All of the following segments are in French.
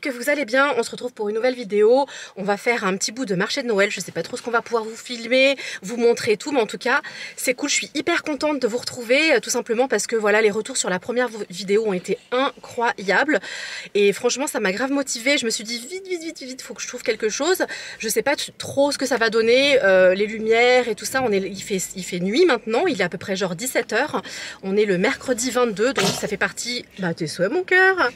que vous allez bien. On se retrouve pour une nouvelle vidéo. On va faire un petit bout de marché de Noël. Je sais pas trop ce qu'on va pouvoir vous filmer, vous montrer et tout, mais en tout cas c'est cool. Je suis hyper contente de vous retrouver, tout simplement parce que voilà, les retours sur la première vidéo ont été incroyables et franchement ça m'a grave motivée. Je me suis dit vite, faut que je trouve quelque chose. Je sais pas trop ce que ça va donner, les lumières et tout ça. Il fait nuit maintenant, il est à peu près genre 17 h. On est le mercredi 22, donc ça fait partie... Bah tes souhaits mon cœur.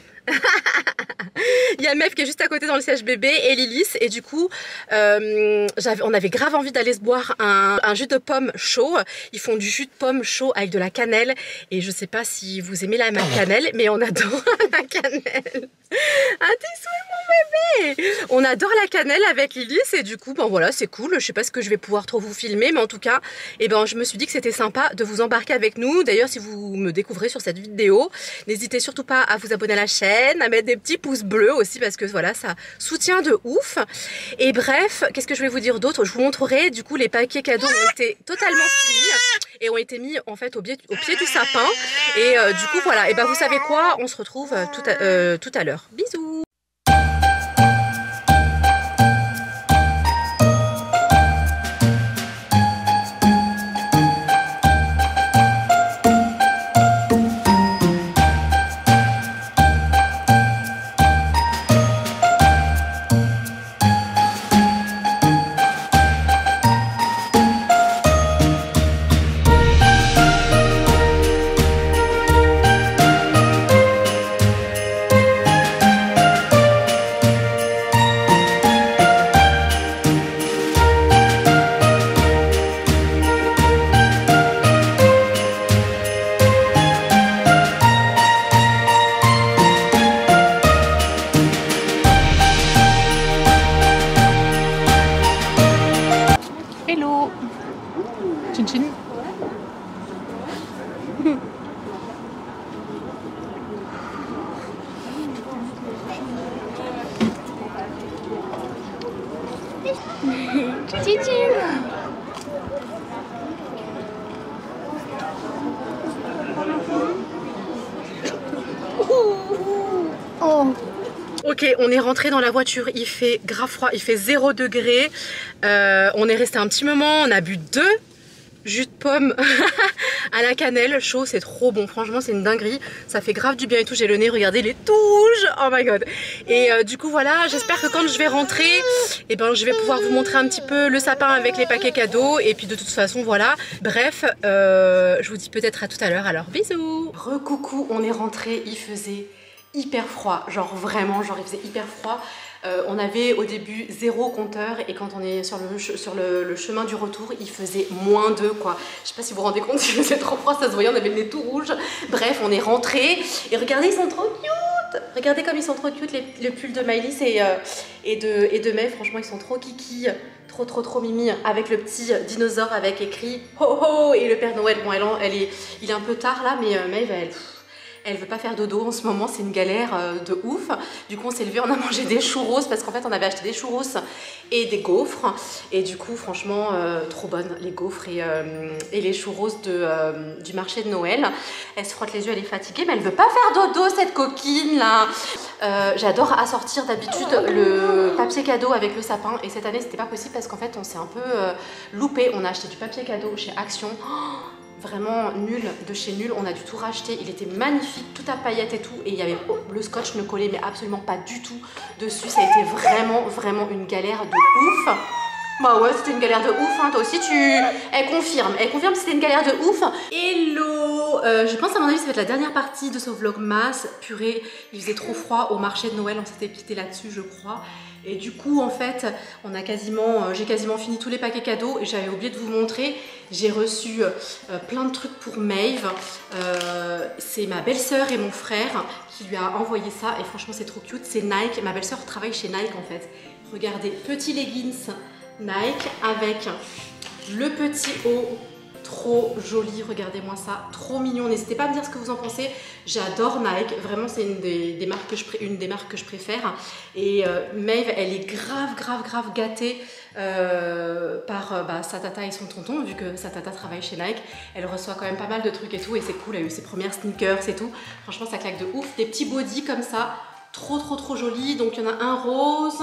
Il y a Mev qui est juste à côté dans le siège bébé et Lilith, et du coup on avait grave envie d'aller se boire un jus de pomme chaud. Ils font du jus de pomme chaud avec de la cannelle et je sais pas si vous aimez la cannelle, mais on adore la cannelle. Ah tes souhaits mon bébé. On adore la cannelle avec Lilith et du coup bon voilà, c'est cool. Je sais pas ce que je vais pouvoir trop vous filmer, mais en tout cas je me suis dit que c'était sympa de vous embarquer avec nous. D'ailleurs si vous me découvrez sur cette vidéo, n'hésitez surtout pas à vous abonner à la chaîne, à mettre des petits pouces bleus aussi parce que voilà, ça soutient de ouf. Et bref, qu'est-ce que je vais vous dire d'autre? Je vous montrerai, du coup les paquets cadeaux ont été totalement finis et ont été mis en fait au pied du sapin. Et du coup voilà, et vous savez quoi, on se retrouve tout à l'heure. Bisous. Hello. Chin chin. Chin chin. Oh. Ok, on est rentré dans la voiture, il fait grave froid, il fait 0 degré. On est resté un petit moment, on a bu 2 jus de pomme à la cannelle chaud, c'est trop bon, franchement c'est une dinguerie, ça fait grave du bien et tout. J'ai le nez, regardez, il est tout rouge, oh my god. Et du coup voilà, j'espère que quand je vais rentrer, je vais pouvoir vous montrer un petit peu le sapin avec les paquets cadeaux. Et puis de toute façon voilà, bref, je vous dis peut-être à tout à l'heure, alors bisous. Recoucou, on est rentré, il faisait hyper froid, genre vraiment, genre il faisait hyper froid. On avait au début 0 compteur et quand on est sur le chemin du retour, il faisait -2 quoi. Je sais pas si vous vous rendez compte, il faisait trop froid, ça se voyait, on avait le nez tout rouge. Bref, on est rentré et regardez, ils sont trop cute. Regardez comme ils sont trop cute, les pulls de Maëlys et de Mev, franchement ils sont trop kiki. Trop mimi, avec le petit dinosaure avec écrit ho ho et le Père Noël. Bon, il est un peu tard là, mais Maëv elle veut pas faire dodo en ce moment, c'est une galère de ouf. Du coup on s'est levé, on a mangé des churros parce qu'en fait on avait acheté des churros et des gaufres. Et du coup franchement trop bonnes les gaufres et les churros du marché de Noël. Elle se frotte les yeux, elle est fatiguée, mais elle veut pas faire dodo cette coquine là. J'adore assortir d'habitude le papier cadeau avec le sapin. Et cette année c'était pas possible parce qu'en fait on s'est un peu loupé. On a acheté du papier cadeau chez Action. Vraiment nul de chez nul, on a dû tout racheter, il était magnifique, tout à paillettes et tout, et il y avait le scotch ne collait mais absolument pas du tout dessus. Ça a été vraiment une galère de ouf. Bah ouais, c'était une galère de ouf, hein. Toi aussi elle confirme que c'était une galère de ouf. Hello, je pense à mon avis ça va être la dernière partie de ce vlogmas. Purée, il faisait trop froid au marché de Noël, on s'était quitté là-dessus je crois. Et du coup en fait j'ai quasiment fini tous les paquets cadeaux et j'avais oublié de vous montrer. J'ai reçu plein de trucs pour Maeve. C'est ma belle-sœur et mon frère qui lui a envoyé ça et franchement c'est trop cute. C'est Nike, ma belle-sœur travaille chez Nike en fait. Regardez, petit leggings Nike avec le petit haut trop joli, regardez-moi ça, trop mignon. N'hésitez pas à me dire ce que vous en pensez. J'adore Nike, vraiment c'est une des marques que je préfère. Et Maeve, elle est grave gâtée par sa tata et son tonton, vu que sa tata travaille chez Nike. Elle reçoit quand même pas mal de trucs et tout, et c'est cool. Elle a eu ses premières sneakers et tout. Franchement ça claque de ouf. Des petits bodys comme ça, trop joli. Donc il y en a un rose,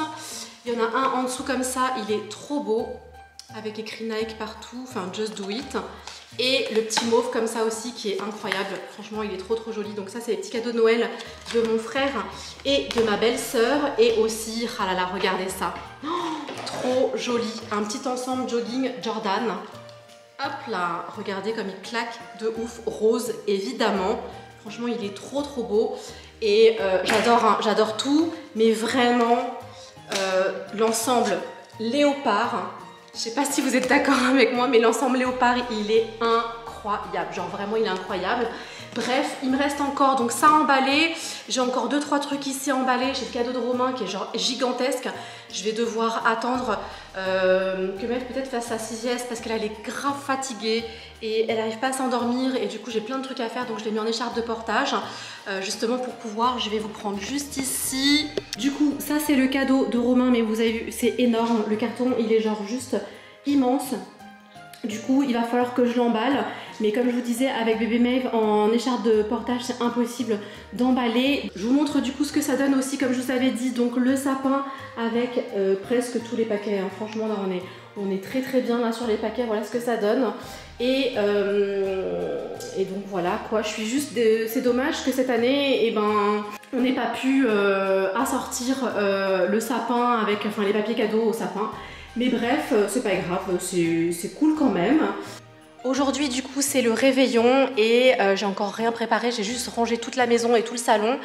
il y en a un en dessous comme ça, il est trop beau, avec écrit Nike partout, enfin Just Do It. Et le petit mauve comme ça aussi qui est incroyable, franchement il est trop joli. Donc ça c'est les petits cadeaux de Noël de mon frère et de ma belle-sœur. Et aussi, ah là là, regardez ça, oh, trop joli, un petit ensemble jogging Jordan. Hop là, regardez comme il claque de ouf, rose évidemment. Franchement il est trop beau. Et j'adore, hein, j'adore tout, mais vraiment l'ensemble léopard. Je sais pas si vous êtes d'accord avec moi, mais l'ensemble léopard, il est incroyable. Genre vraiment, il est incroyable. Bref, il me reste encore donc ça emballé. J'ai encore 2-3 trucs ici emballés. J'ai le cadeau de Romain qui est genre gigantesque. Je vais devoir attendre que Mev peut-être fasse sa sieste parce qu'elle elle est grave fatiguée et elle n'arrive pas à s'endormir. Et du coup, j'ai plein de trucs à faire, donc je l'ai mis en écharpe de portage. Justement pour pouvoir, je vais vous prendre juste ici. Du coup, ça c'est le cadeau de Romain, mais vous avez vu, c'est énorme. Le carton, il est genre juste immense. Du coup, il va falloir que je l'emballe. Mais comme je vous disais, avec bébé Maeve en écharpe de portage, c'est impossible d'emballer. Je vous montre du coup ce que ça donne aussi, comme je vous avais dit. Donc le sapin avec presque tous les paquets. Hein. Franchement, là, on est très bien là sur les paquets. Voilà ce que ça donne. Et donc voilà quoi. Je suis juste... C'est dommage que cette année, eh ben, on n'ait pas pu assortir le sapin avec les papiers cadeaux au sapin. Mais bref, c'est pas grave, c'est cool quand même. Aujourd'hui du coup c'est le réveillon et j'ai encore rien préparé, j'ai juste rangé toute la maison et tout le salon.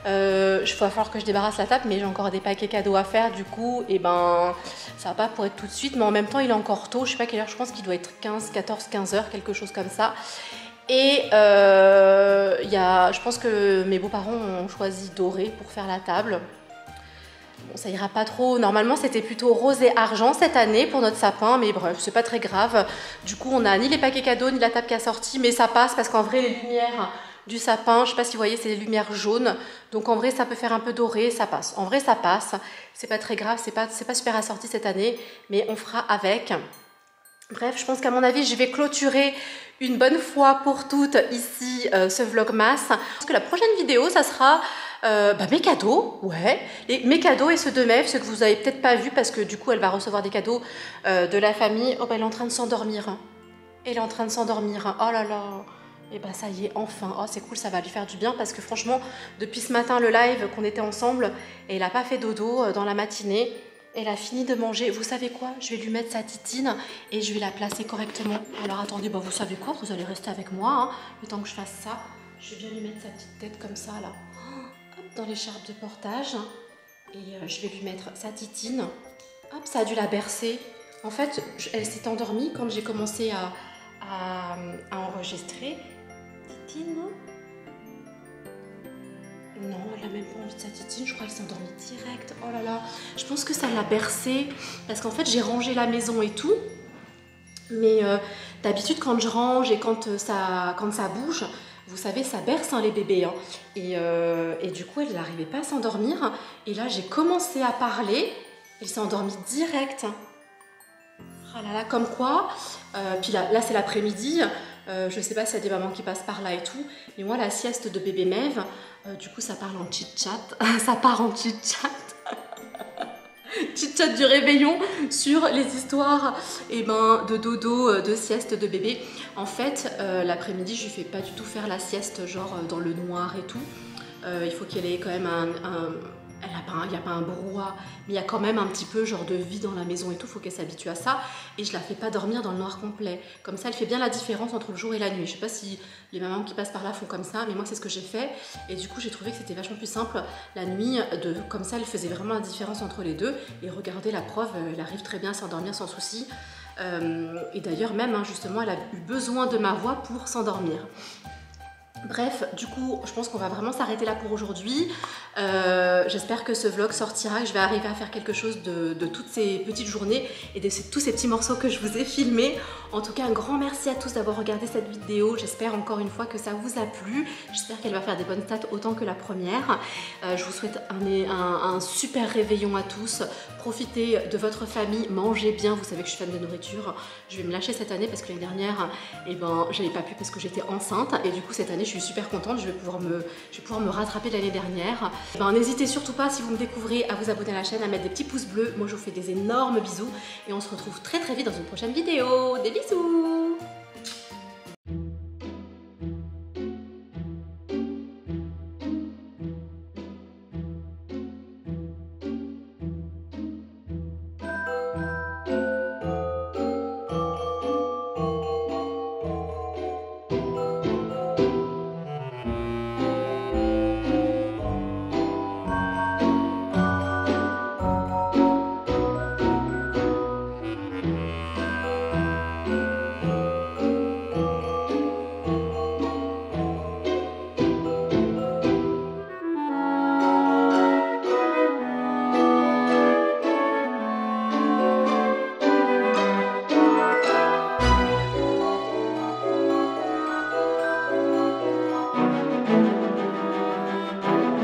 Il va falloir que je débarrasse la table, mais j'ai encore des paquets cadeaux à faire du coup, et ben ça va pas pour être tout de suite, mais en même temps il est encore tôt, je sais pas quelle heure, je pense qu'il doit être 15 heures, quelque chose comme ça. Et je pense que mes beaux-parents ont choisi doré pour faire la table. Bon, ça ira pas trop. Normalement, c'était plutôt rose et argent cette année pour notre sapin, mais bref, c'est pas très grave. Du coup, on n'a ni les paquets cadeaux, ni la table qui a sorti, mais ça passe parce qu'en vrai, les lumières du sapin, je sais pas si vous voyez, c'est des lumières jaunes. Donc en vrai, ça peut faire un peu doré, ça passe. En vrai, ça passe. C'est pas très grave, c'est pas super assorti cette année, mais on fera avec. Bref, je pense qu'à mon avis, je vais clôturer une bonne fois pour toutes ici ce vlogmas. Parce que la prochaine vidéo, ça sera mes cadeaux, ouais. Mes cadeaux et ceux de Mev, ceux que vous avez peut-être pas vu parce que du coup, elle va recevoir des cadeaux de la famille. Oh, bah, elle est en train de s'endormir. Elle est en train de s'endormir. Oh là là. Et bah ça y est, enfin. Oh, c'est cool, ça va lui faire du bien parce que franchement, depuis ce matin, le live qu'on était ensemble, et elle n'a pas fait dodo dans la matinée. Elle a fini de manger. Vous savez quoi? Je vais lui mettre sa titine et je vais la placer correctement. Alors attendez, bah vous savez quoi? Vous allez rester avec moi hein, le temps que je fasse ça. Je vais bien lui mettre sa petite tête comme ça là, hop, dans l'écharpe de portage. Et je vais lui mettre sa titine. Hop, ça a dû la bercer. En fait, elle s'est endormie quand j'ai commencé à enregistrer. Titine. Non, elle n'a même pas envie de sa titine, je crois qu'elle s'est endormie direct. Oh là là, je pense que ça l'a bercée parce qu'en fait j'ai rangé la maison et tout. Mais d'habitude quand je range et quand ça bouge, vous savez ça berce hein, les bébés. Hein. Et du coup elle n'arrivait pas à s'endormir. Et là j'ai commencé à parler, elle s'est endormie direct. Oh là là, comme quoi. Puis là c'est l'après-midi. Je sais pas s'il y a des mamans qui passent par là et tout. Mais moi la sieste de bébé Mev, du coup ça parle en chit-chat. Ça part en chit-chat. Chit-chat du réveillon sur les histoires de dodo, de sieste de bébé. En fait l'après-midi je lui fais pas du tout faire la sieste genre dans le noir et tout. Il faut qu'elle ait quand même il n'y a pas un brouhaha, mais il y a quand même un petit peu genre de vie dans la maison et tout, il faut qu'elle s'habitue à ça. Et je la fais pas dormir dans le noir complet. Comme ça, elle fait bien la différence entre le jour et la nuit. Je sais pas si les mamans qui passent par là font comme ça, mais moi c'est ce que j'ai fait. Et du coup, j'ai trouvé que c'était vachement plus simple la nuit. Comme ça, elle faisait vraiment la différence entre les deux. Et regardez la preuve, elle arrive très bien à s'endormir sans souci. Et d'ailleurs, même hein, justement, elle a eu besoin de ma voix pour s'endormir. Bref, du coup, je pense qu'on va vraiment s'arrêter là pour aujourd'hui. J'espère que ce vlog sortira, que je vais arriver à faire quelque chose de toutes ces petites journées et de tous ces petits morceaux que je vous ai filmés. En tout cas, un grand merci à tous d'avoir regardé cette vidéo. J'espère encore une fois que ça vous a plu. J'espère qu'elle va faire des bonnes stats autant que la première. Je vous souhaite un super réveillon à tous. Profitez de votre famille, mangez bien. Vous savez que je suis fan de nourriture. Je vais me lâcher cette année parce que l'année dernière, j'avais pas pu parce que j'étais enceinte. Et du coup, cette année, je suis suis super contente, je vais pouvoir me rattraper l'année dernière. Ben, n'hésitez surtout pas, si vous me découvrez, à vous abonner à la chaîne, à mettre des petits pouces bleus. Moi je vous fais des énormes bisous et on se retrouve très vite dans une prochaine vidéo. Des bisous!